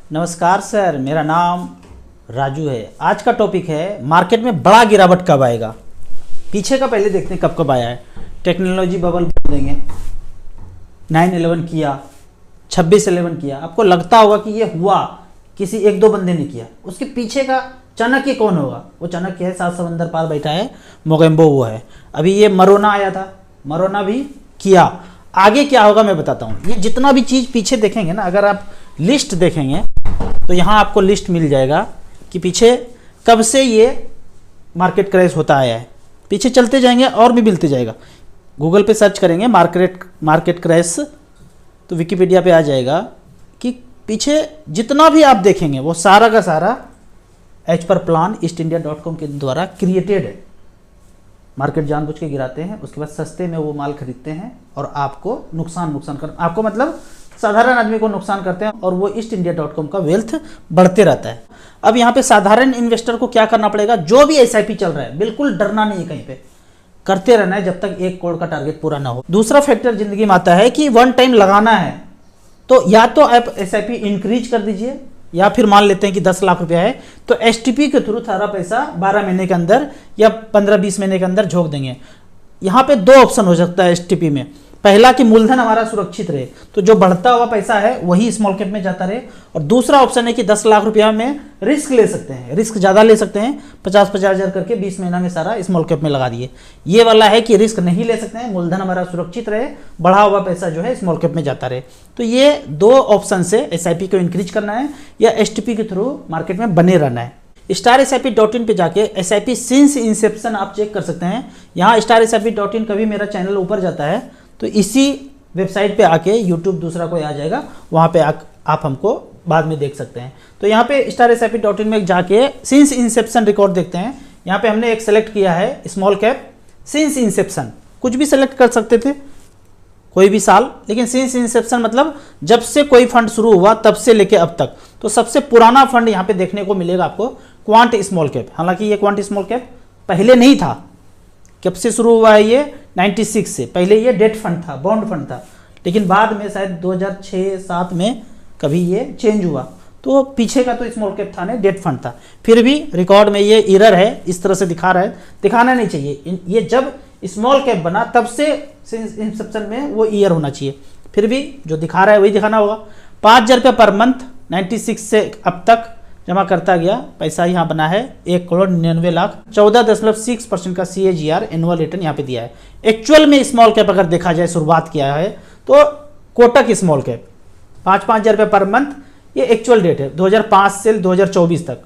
नमस्कार सर, मेरा नाम राजू है। आज का टॉपिक है मार्केट में बड़ा गिरावट कब आएगा। पीछे का पहले देखते हैं कब कब आया है। टेक्नोलॉजी बबल बोल देंगे, 9/11 किया, 26/11 किया। आपको लगता होगा कि ये हुआ किसी एक दो बंदे ने किया, उसके पीछे का चाणक्य कौन होगा? वो चाणक्य है, 7 समंदर पार बैठा है, मोगेम्बो वो है। अभी ये मरोना आया था, मरोना भी किया। आगे क्या होगा मैं बताता हूँ। ये जितना भी चीज़ पीछे देखेंगे ना, अगर आप लिस्ट देखेंगे तो यहाँ आपको लिस्ट मिल जाएगा कि पीछे कब से ये मार्केट क्रैश होता आया है। पीछे चलते जाएंगे और भी मिलते जाएगा। गूगल पे सर्च करेंगे मार्केट क्रैश तो विकिपीडिया पे आ जाएगा कि पीछे जितना भी आप देखेंगे वो सारा का सारा एज पर प्लान ईस्टइंडिया.com के द्वारा क्रिएटेड है। मार्केट जानबूझ के गिराते हैं, उसके बाद सस्ते में वो माल खरीदते हैं और आपको नुकसान कर आपको मतलब साधारण आदमी को नुकसान करते हैं और वो ईस्टइंडिया.com का वेल्थ बढ़ते रहता है। अब यहाँ पे साधारण इन्वेस्टर को क्या करना पड़ेगा? जो भी एसआईपी चल रहा है बिल्कुल डरना नहीं है, कहीं पे करते रहना है जब तक 1 करोड़ का टारगेट पूरा ना हो। दूसरा फैक्टर जिंदगी में आता है कि वन टाइम लगाना है, तो या तो आप एसआईपी इंक्रीज कर दीजिए या फिर मान लेते हैं कि 10 लाख रुपया है तो एसटीपी के थ्रू सारा पैसा 12 महीने के अंदर या 15-20 महीने के अंदर झोंक देंगे। यहाँ पे 2 ऑप्शन हो सकता है एसटीपी में। पहला कि मूलधन हमारा सुरक्षित रहे, तो जो बढ़ता हुआ पैसा है वही स्मॉल कैप में जाता रहे। और दूसरा ऑप्शन है कि 10 लाख रुपया में रिस्क ले सकते हैं, रिस्क ज़्यादा ले सकते हैं, 50-50 हज़ार करके 20 महीना में सारा स्मॉल कैप में लगा दिए। ये वाला है कि रिस्क नहीं ले सकते हैं, मूलधन हमारा सुरक्षित रहे, बढ़ा हुआ पैसा जो है स्मॉल कैप में जाता रहे। तो ये 2 ऑप्शन से एसआईपी को इंक्रीज करना है या एसटीपी के थ्रू मार्केट में बने रहना है। StarSIP.in पे जाके एसआईपी सिंस इंसेप्शन आप चेक कर सकते हैं। यहाँ StarSIP.in कभी मेरा चैनल ऊपर जाता है तो इसी वेबसाइट पे आके YouTube दूसरा कोई आ जाएगा, वहाँ पे आप हमको बाद में देख सकते हैं। तो यहाँ पे StarSIP.in में जाके सिंस इंसेप्शन रिकॉर्ड देखते हैं। यहाँ पे हमने एक सेलेक्ट किया है स्मॉल कैप सिंस इंसेप्शन। कुछ भी सेलेक्ट कर सकते थे, कोई भी साल, लेकिन सिंस इंसेप्शन मतलब जब से कोई फंड शुरू हुआ तब से लेके अब तक। तो सबसे पुराना फंड यहाँ पे देखने को मिलेगा आपको क्वांट स्मॉल कैप। हालांकि ये क्वांट स्मॉल कैप पहले नहीं था, कब से शुरू हुआ है ये 96 से। पहले ये डेट फंड था, बॉन्ड फंड था, लेकिन बाद में शायद 2006-07 में कभी ये चेंज हुआ। तो पीछे का तो स्मॉल कैप था नहीं, डेट फंड था। फिर भी रिकॉर्ड में ये एरर है, इस तरह से दिखा रहा है, दिखाना नहीं चाहिए। ये जब स्मॉल कैप बना तब से इंसेप्शन में वो ईयर होना चाहिए। फिर भी जो दिखा रहा है वही दिखाना होगा। 5,000 रुपये पर मंथ 96 से अब तक जमा करता गया, पैसा यहाँ बना है 1,99,00,000, 14.6% का CAGR एनुअल रिटर्न यहाँ पे दिया है। एक्चुअल में स्मॉल कैप अगर देखा जाए शुरुआत किया है तो कोटक स्मॉल कैप 5,000 रुपये पर मंथ, ये एक्चुअल डेट है 2005 से 2024 तक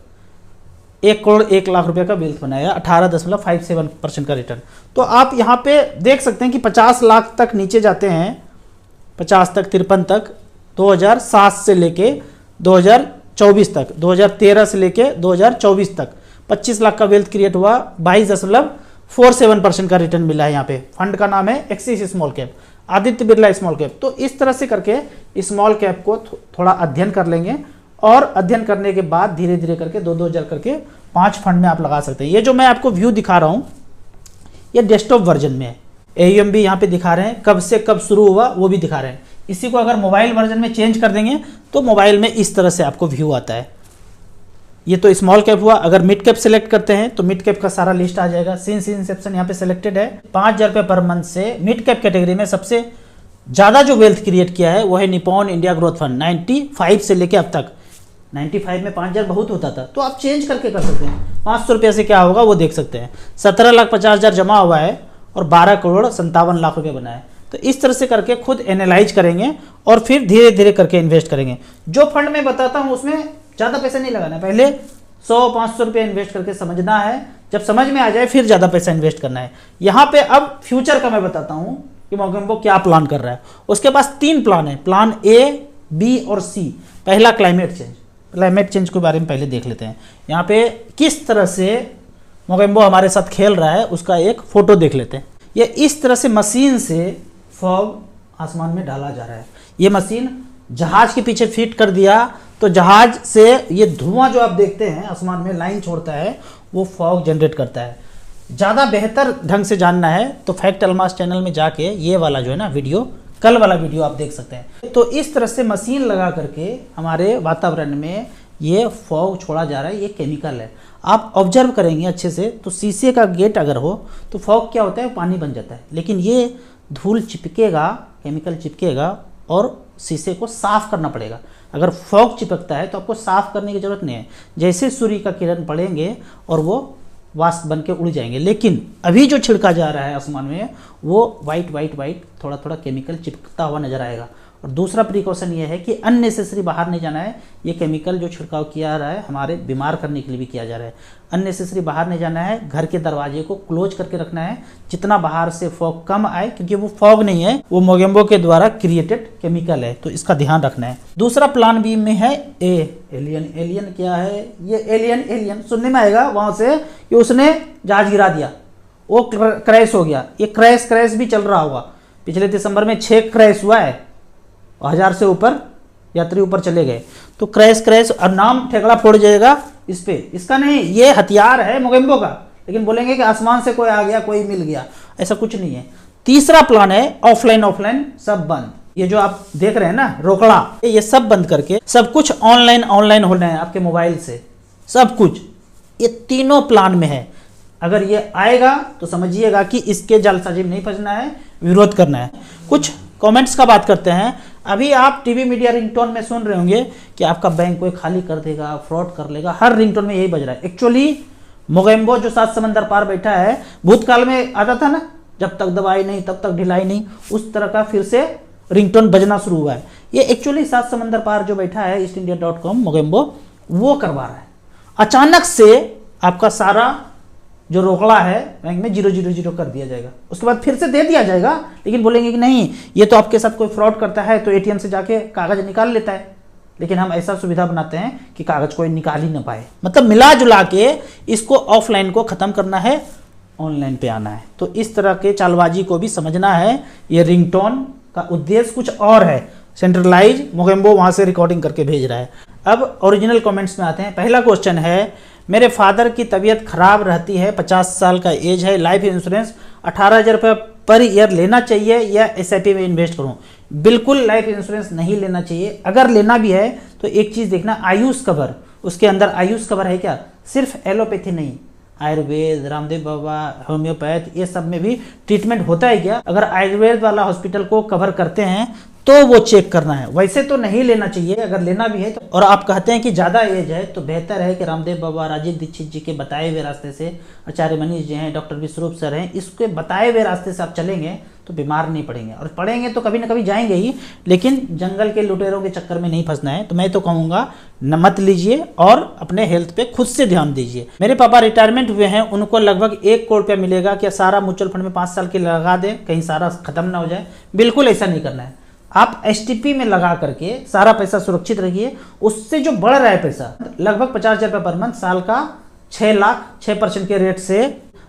1,01,00,000 रुपये का वेल्थ बनाया, 18.57% का रिटर्न। तो आप यहाँ पे देख सकते हैं कि 50 लाख तक नीचे जाते हैं, 50 तक 53 तक, 2007 से लेके 2024 तक, 2013 से लेके 2024 तक 25 लाख का वेल्थ क्रिएट हुआ, 22.47% का रिटर्न मिला है। यहाँ पे फंड का नाम है axis small cap, Aditya Birla small cap. तो इस तरह से करके स्मॉल कैप को थोड़ा अध्ययन कर लेंगे और अध्ययन करने के बाद धीरे धीरे करके 2-2 हज़ार करके 5 फंड में आप लगा सकते हैं। ये जो मैं आपको व्यू दिखा रहा हूँ ये डेस्कटॉप वर्जन में है। AUM भी यहाँ पे दिखा रहे हैं, कब से कब शुरू हुआ वो भी दिखा रहे हैं। इसी को अगर मोबाइल वर्जन में चेंज कर देंगे तो मोबाइल में इस तरह से आपको व्यू आता है। ये तो स्मॉल कैप हुआ। अगर मिड कैप सेलेक्ट करते हैं तो मिड कैप का सारा लिस्ट आ जाएगा। सिंस इंसेप्शन यहाँ पे सेलेक्टेड है। 5,000 रुपये पर मंथ से मिड कैप कैटेगरी में सबसे ज़्यादा जो वेल्थ क्रिएट किया है वो है निपॉन इंडिया ग्रोथ फंड। 95 से लेके अब तक, 95 में 5,000 बहुत होता था, तो आप चेंज करके कर सकते हैं। 500 रुपये से क्या होगा वो देख सकते हैं। 17,50,000 जमा हुआ है और 12,57,00,000 रुपये बना है। तो इस तरह से करके खुद एनालाइज करेंगे और फिर धीरे धीरे करके इन्वेस्ट करेंगे। जो फंड मैं बताता हूँ उसमें ज़्यादा पैसा नहीं लगाना है, पहले 100-500 रुपये इन्वेस्ट करके समझना है। जब समझ में आ जाए फिर ज़्यादा पैसा इन्वेस्ट करना है। यहाँ पे अब फ्यूचर का मैं बताता हूँ कि मोगेम्बो क्या प्लान कर रहा है। उसके पास 3 प्लान है, प्लान A, B और C। पहला क्लाइमेट चेंज। क्लाइमेट चेंज के बारे में पहले देख लेते हैं। यहाँ पे किस तरह से मोगेम्बो हमारे साथ खेल रहा है उसका एक फोटो देख लेते हैं। ये इस तरह से मशीन से फॉग आसमान में डाला जा रहा है। ये मशीन जहाज के पीछे फिट कर दिया तो जहाज से ये धुआं जो आप देखते हैं आसमान में लाइन छोड़ता है वो फॉग जनरेट करता है। ज़्यादा बेहतर ढंग से जानना है तो फैक्ट अलमास चैनल में जाके ये वाला जो है ना वीडियो कल वाला वीडियो आप देख सकते हैं। तो इस तरह से मशीन लगा करके हमारे वातावरण में ये फॉग छोड़ा जा रहा है, ये केमिकल है। आप ऑब्जर्व करेंगे अच्छे से तो शीशे का गेट अगर हो तो फॉग क्या होता है, पानी बन जाता है, लेकिन ये धूल चिपकेगा, केमिकल चिपकेगा और शीशे को साफ करना पड़ेगा। अगर फॉग चिपकता है तो आपको साफ करने की ज़रूरत नहीं है, जैसे सूर्य का किरण पड़ेंगे और वो वाष्प बन के उड़ जाएंगे। लेकिन अभी जो छिड़का जा रहा है आसमान में वो वाइट वाइट वाइट थोड़ा थोड़ा केमिकल चिपकता हुआ नजर आएगा। और दूसरा प्रिकॉशन ये है कि अननेसेसरी बाहर नहीं जाना है। ये केमिकल जो छिड़काव किया जा रहा है हमारे बीमार करने के लिए भी किया जा रहा है। अननेसेसरी बाहर नहीं जाना है, घर के दरवाजे को क्लोज करके रखना है, जितना बाहर से फॉग कम आए, क्योंकि वो फॉग नहीं है, वो मोगेम्बो के द्वारा क्रिएटेड केमिकल है, तो इसका ध्यान रखना है। दूसरा प्लान बी में है एलियन। एलियन क्या है, ये एलियन सुनने में आएगा वहां से कि उसने जहाज गिरा दिया, वो क्रैश हो गया। ये क्रैश भी चल रहा होगा। पिछले दिसंबर में 6 क्रैश हुआ है, 1000 से ऊपर यात्री ऊपर चले गए। तो क्रैश और नाम ठेकड़ा फोड़ जाएगा इस पे, इसका नहीं, ये हथियार है मोगेम्बो का, लेकिन बोलेंगे कि आसमान से कोई आ गया, कोई मिल गया, ऐसा कुछ नहीं है। तीसरा प्लान है ऑफलाइन सब बंद। ये जो आप देख रहे हैं ना रोकड़ा, ये सब बंद करके सब कुछ ऑनलाइन होना है आपके मोबाइल से, सब कुछ। ये तीनों प्लान में है। अगर ये आएगा तो समझिएगा कि इसके जालसाजी में नहीं फंसना है, विरोध करना है। कुछ कमेंट्स का बात करते हैं। अभी आप टीवी मीडिया रिंगटोन में सुन रहे होंगे कि आपका बैंक कोई खाली कर देगा, फ्रॉड कर लेगा, हर रिंगटोन में यही बज रहा है। एक्चुअली मोगेम्बो जो 7 समंदर पार बैठा है, भूतकाल में आता था ना, जब तक दवाई नहीं तब तक ढिलाई नहीं, उस तरह का फिर से रिंगटोन बजना शुरू हुआ है। ये एक्चुअली 7 समंदर पार जो बैठा है ईस्टइंडिया.com मोगेम्बो, वो करवा रहा है। अचानक से आपका सारा जो रोकड़ा है बैंक में 000 कर दिया जाएगा, उसके बाद फिर से दे दिया जाएगा, लेकिन बोलेंगे कि नहीं, ये तो आपके साथ कोई फ्रॉड करता है तो एटीएम से जाके कागज निकाल लेता है, लेकिन हम ऐसा सुविधा बनाते हैं कि कागज कोई निकाल ही ना पाए। मतलब मिला जुला के इसको ऑफलाइन को खत्म करना है, ऑनलाइन पे आना है। तो इस तरह के चालबाजी को भी समझना है। ये रिंगटोन का उद्देश्य कुछ और है, सेंट्रलाइज मोगेम्बो वहां से रिकॉर्डिंग करके भेज रहा है। अब ओरिजिनल कमेंट्स में आते हैं। पहला क्वेश्चन है, मेरे फादर की तबीयत खराब रहती है, 50 साल का एज है, लाइफ इंश्योरेंस 18,000 रुपये पर ईयर लेना चाहिए या SIP में इन्वेस्ट करूं? बिल्कुल लाइफ इंश्योरेंस नहीं लेना चाहिए। अगर लेना भी है तो एक चीज़ देखना, आयुष कवर, उसके अंदर आयुष कवर है क्या? सिर्फ एलोपैथी नहीं, आयुर्वेद, रामदेव बाबा, होम्योपैथ, ये सब में भी ट्रीटमेंट होता है क्या? अगर आयुर्वेद वाला हॉस्पिटल को कवर करते हैं तो वो चेक करना है, वैसे तो नहीं लेना चाहिए। अगर लेना भी है तो, और आप कहते हैं कि ज़्यादा एज है तो बेहतर है कि रामदेव बाबा, राजीव दीक्षित जी के बताए हुए रास्ते से, आचार्य मनीष जी हैं, डॉक्टर विश्वरूप सर हैं, इसके बताए हुए रास्ते से आप चलेंगे तो बीमार नहीं पड़ेंगे। और पड़ेंगे तो कभी ना कभी जाएंगे ही, लेकिन जंगल के लुटेरों के चक्कर में नहीं फंसना है। तो मैं तो कहूँगा मत लीजिए और अपने हेल्थ पे खुद से ध्यान दीजिए। मेरे पापा रिटायरमेंट हुए हैं, उनको लगभग 1 करोड़ रुपया मिलेगा, क्या सारा म्यूचुअल फंड में 5 साल के लगा दें, कहीं सारा खत्म ना हो जाए? बिल्कुल ऐसा नहीं करना है। आप STP में लगा करके सारा पैसा सुरक्षित रखिए। उससे जो बढ़ रहा है पैसा, लगभग 50,000 रुपये पर मंथ, साल का 6 लाख, 6% के रेट से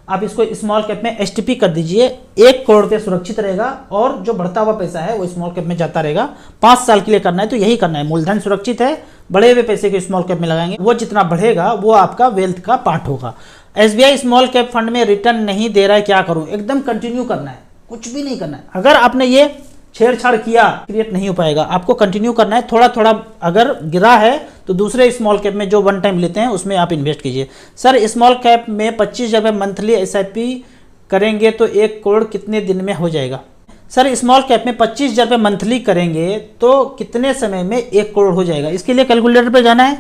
आप इसको स्मॉल कैप में STP कर दीजिए। 1 करोड़ रुपये सुरक्षित रहेगा और जो बढ़ता हुआ पैसा है वो स्मॉल कैप में जाता रहेगा। 5 साल के लिए करना है तो यही करना है। मूलधन सुरक्षित है, बढ़े हुए पैसे को स्मॉल कैप में लगाएंगे, वो जितना बढ़ेगा वो आपका वेल्थ का पार्ट होगा। SBI स्मॉल कैप फंड में रिटर्न नहीं दे रहा है, क्या करूं? एकदम कंटिन्यू करना है, कुछ भी नहीं करना है। अगर आपने ये छेड़छाड़ किया, क्रिएट नहीं हो पाएगा, आपको कंटिन्यू करना है। थोड़ा थोड़ा अगर गिरा है तो दूसरे स्मॉल कैप में जो 1 टाइम लेते हैं उसमें आप इन्वेस्ट कीजिए। सर स्मॉल कैप में 25,000 रुपये मंथली SIP करेंगे तो 1 करोड़ कितने दिन में हो जाएगा? सर स्मॉल कैप में 25,000 रुपये मंथली करेंगे तो कितने समय में 1 करोड़ हो जाएगा? इसके लिए कैलकुलेटर पे जाना है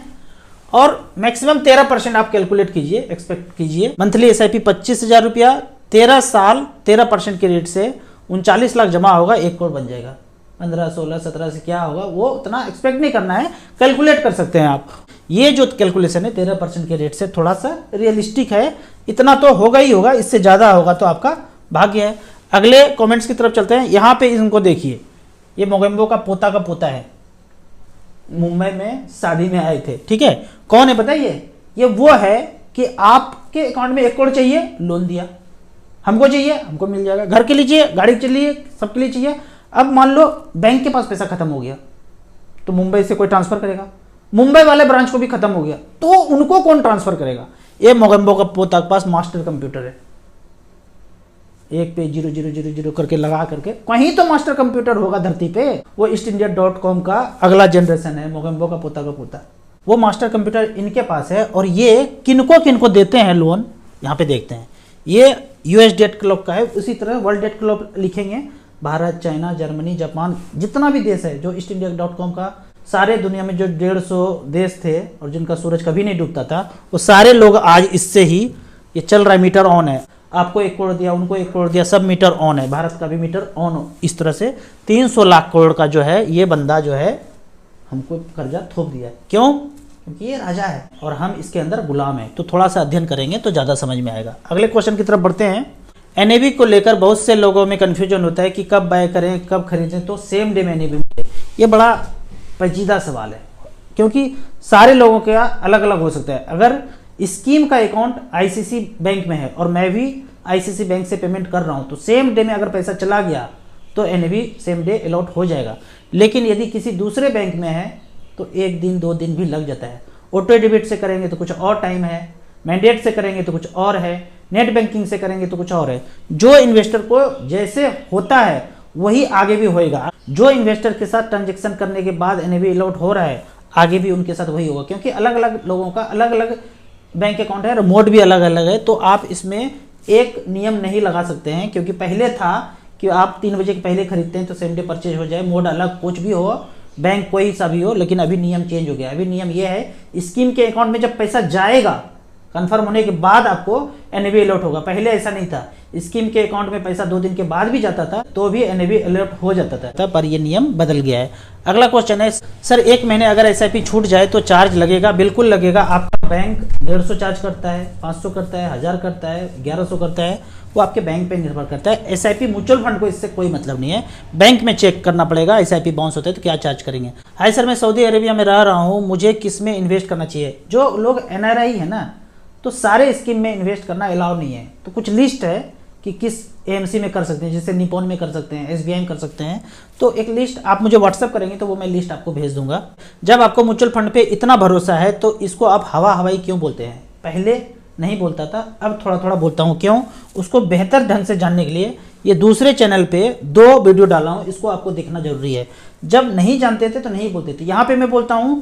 और मैक्सिमम 13% आप कैलकुलेट कीजिए, एक्सपेक्ट कीजिए। मंथली SIP 25,000 रुपया, 13 साल 13% के रेट से 39 लाख जमा होगा, 1 करोड़ बन जाएगा। 15, 16, 17 से क्या होगा वो उतना एक्सपेक्ट नहीं करना है, कैलकुलेट कर सकते हैं आप। ये जो कैलकुलेशन है 13% के रेट से थोड़ा सा रियलिस्टिक है, इतना तो होगा ही होगा, इससे ज़्यादा होगा तो आपका भाग्य है। अगले कमेंट्स की तरफ चलते हैं। यहाँ पे इनको देखिए, ये मोगेम्बो का पोता है, मुंबई में शादी में आए थे, ठीक है। कौन है बताइए? ये वो है कि आपके अकाउंट में 1 करोड़ चाहिए, लोन दिया, हमको चाहिए, हमको मिल जाएगा, घर के लिए चाहिए, गाड़ी के लिए, सबके लिए चाहिए। अब मान लो बैंक के पास पैसा खत्म हो गया तो मुंबई से कोई ट्रांसफर करेगा? मुंबई वाले ब्रांच को भी खत्म हो गया तो उनको कौन ट्रांसफर करेगा? ये मोगेम्बो का पोता के पास मास्टर कंप्यूटर है, एक पे 0000 करके लगा करके, कहीं तो मास्टर कंप्यूटर होगा धरती पे। वो ईस्टइंडिया.com का अगला जनरेशन है, मोगेम्बो का पोता का पोता। वो मास्टर कंप्यूटर इनके पास है और ये किनको किनको देते हैं लोन, यहाँ पे देखते हैं। ये यूएस डेट क्लब का है, उसी तरह वर्ल्ड डेट क्लब लिखेंगे, भारत, चाइना, जर्मनी, जापान, जितना भी देश है जो ईस्टइंडिया.com का, सारे दुनिया में जो 150 देश थे और जिनका सूरज कभी नहीं डूबता था, वो सारे लोग आज इससे ही, ये चल रहा है, मीटर ऑन है। आपको 1 करोड़ दिया, उनको 1 करोड़ दिया, सब मीटर ऑन है, भारत का भी मीटर ऑन हो। इस तरह से 300 लाख करोड़ का जो है ये बंदा जो है हमको कर्जा थोप दिया है। क्यों? क्योंकि ये राजा है और हम इसके अंदर गुलाम हैं। तो थोड़ा सा अध्ययन करेंगे तो ज़्यादा समझ में आएगा। अगले क्वेश्चन की तरफ बढ़ते हैं। एनएवी को लेकर बहुत से लोगों में कन्फ्यूजन होता है कि कब बाय करें, कब खरीदें, तो सेम डे में एनएवी मिले। ये बड़ा पेचीदा सवाल है क्योंकि सारे लोगों का अलग अलग हो सकता है। अगर स्कीम का अकाउंट आईसीसी बैंक में है और मैं भी आईसीसी बैंक से पेमेंट कर रहा हूं, तो सेम डे में अगर पैसा चला गया तो एनएवी सेम डे अलॉट हो जाएगा। लेकिन यदि किसी दूसरे बैंक में है तो 1 दिन 2 दिन भी लग जाता है। ऑटो डेबिट से करेंगे तो कुछ और टाइम है, मैंडेट से करेंगे तो कुछ और है, नेट बैंकिंग से करेंगे तो कुछ और है। जो इन्वेस्टर को जैसे होता है वही आगे भी होएगा। जो इन्वेस्टर के साथ ट्रांजेक्शन करने के बाद एनएवी अलॉट हो रहा है, आगे भी उनके साथ वही होगा, क्योंकि अलग अलग लोगों का अलग अलग बैंक अकाउंट है और मोड भी अलग अलग है। तो आप इसमें एक नियम नहीं लगा सकते हैं, क्योंकि पहले था कि आप 3 बजे के पहले खरीदते हैं तो सेम डे परचेज हो जाए, मोड अलग कुछ भी हो, बैंक कोई सा भी हो, लेकिन अभी नियम चेंज हो गया। अभी नियम ये है, स्कीम के अकाउंट में जब पैसा जाएगा कंफर्म होने के बाद आपको एनएवी अलॉट होगा। पहले ऐसा नहीं था, स्कीम के अकाउंट में पैसा 2 दिन के बाद भी जाता था तो भी एनएवी अलॉट हो जाता था, पर ये नियम बदल गया है। अगला क्वेश्चन है, सर 1 महीने अगर एसआईपी छूट जाए तो चार्ज लगेगा? बिल्कुल लगेगा। आपका बैंक 150 चार्ज करता है, 500 करता है, 1000 करता है, 1100 करता है, वो आपके बैंक पे निर्भर करता है। एसआईपी म्यूचुअल फंड को इससे कोई मतलब नहीं है, बैंक में चेक करना पड़ेगा एसआईपी बाउंस होता है तो क्या चार्ज करेंगे। हाय सर, मैं सऊदी अरेबिया में रह रहा हूँ, मुझे किस में इन्वेस्ट करना चाहिए? जो लोग एनआरआई है ना, तो सारे स्कीम में इन्वेस्ट करना अलाउ नहीं है। तो कुछ लिस्ट है कि किस एएमसी में कर सकते हैं, जैसे निपॉन में कर सकते हैं, एसबीआई में कर सकते हैं। तो एक लिस्ट आप मुझे व्हाट्सअप करेंगे तो वो मैं लिस्ट आपको भेज दूंगा। जब आपको म्यूचुअल फंड पे इतना भरोसा है तो इसको आप हवा हवाई क्यों बोलते हैं? पहले नहीं बोलता था, अब थोड़ा थोड़ा बोलता हूँ। क्यों? उसको बेहतर ढंग से जानने के लिए ये दूसरे चैनल पे 2 वीडियो डाला हूँ, इसको आपको देखना जरूरी है। जब नहीं जानते थे तो नहीं बोलते थे। यहाँ पे मैं बोलता हूँ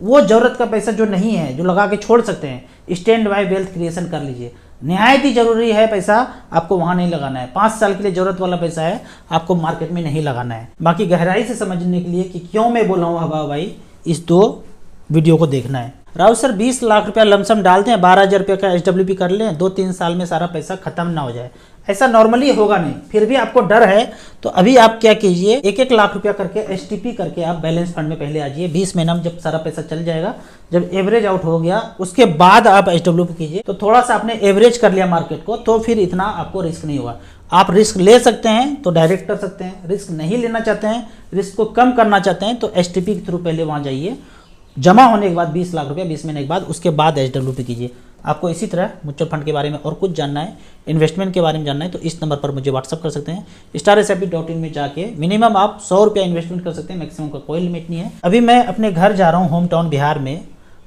वो जरूरत का पैसा जो नहीं है, जो लगा के छोड़ सकते हैं, स्टैंड बाय वेल्थ क्रिएशन कर लीजिए। निहायत ही जरूरी है पैसा, आपको वहां नहीं लगाना है। 5 साल के लिए जरूरत वाला पैसा है, आपको मार्केट में नहीं लगाना है। बाकी गहराई से समझने के लिए कि क्यों मैं बोला हूँ हवा हवाई, इस 2 वीडियो को देखना है। राहुल सर 20 लाख रुपया लमसम डालते हैं, 12,000 रुपये का एसडब्ल्यूपी कर लें, 2-3 साल में सारा पैसा खत्म ना हो जाए। ऐसा नॉर्मली होगा नहीं, फिर भी आपको डर है तो अभी आप क्या कीजिए, 1-1 लाख रुपया करके एसटीपी करके आप बैलेंस फंड में पहले आ जाइए। 20 महीना में जब सारा पैसा चल जाएगा, जब एवरेज आउट हो गया उसके बाद आप एसडब्ल्यूपी कीजिए। तो थोड़ा सा आपने एवरेज कर लिया मार्केट को, तो फिर इतना आपको रिस्क नहीं होगा। आप रिस्क ले सकते हैं तो डायरेक्ट कर सकते हैं, रिस्क नहीं लेना चाहते हैं, रिस्क को कम करना चाहते हैं तो एसटीपी के थ्रू पहले वहाँ जाइए। जमा होने के बाद 20 लाख रुपया 20 महीने के बाद, उसके बाद एसडब्ल्यूपी कीजिए। आपको इसी तरह म्यूचुअल फंड के बारे में और कुछ जानना है, इन्वेस्टमेंट के बारे में जानना है, तो इस नंबर पर मुझे व्हाट्सअप कर सकते हैं। StarSIP.in में जाके मिनिमम आप 100 रुपया इन्वेस्टमेंट कर सकते हैं, मैक्सिमम का कोई लिमिट नहीं है। अभी मैं अपने घर जा रहा हूँ, होम टाउन बिहार में।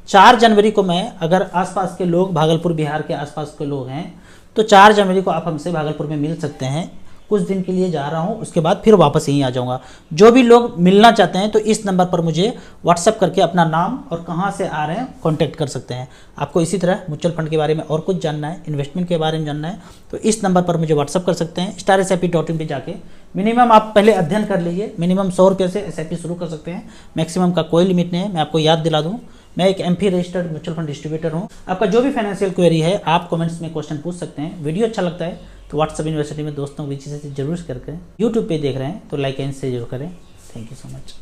4 जनवरी को मैं, अगर आसपास के लोग, भागलपुर बिहार के आसपास के लोग हैं, तो 4 जनवरी को आप हमसे भागलपुर में मिल सकते हैं। कुछ दिन के लिए जा रहा हूं, उसके बाद फिर वापस यहीं आ जाऊंगा। जो भी लोग मिलना चाहते हैं तो इस नंबर पर मुझे व्हाट्सअप करके अपना नाम और कहां से आ रहे हैं कांटेक्ट कर सकते हैं। आपको इसी तरह म्यूचुअल फंड के बारे में और कुछ जानना है, इन्वेस्टमेंट के बारे में जानना है, तो इस नंबर पर मुझे व्हाट्सअप कर सकते हैं। StarSIP.in पे जाके मिनिमम आप पहले अध्ययन कर लीजिए। मिनिमम 100 रुपये से SIP शुरू कर सकते हैं, मैक्सिमम का कोई लिमिट नहीं है। मैं आपको याद दिला दूँ, मैं एक MP registered mutual fund distributor हूँ। आपका जो भी फाइनेंशियल क्वेरी है आप कमेंट्स में क्वेश्चन पूछ सकते हैं। वीडियो अच्छा लगता है तो व्हाट्सएप यूनिवर्सिटी में दोस्तों को भी चीज़ें जरूर शेयर करें। यूट्यूब पे देख रहे हैं तो लाइक एंड शेयर जरूर करें। Thank you so much.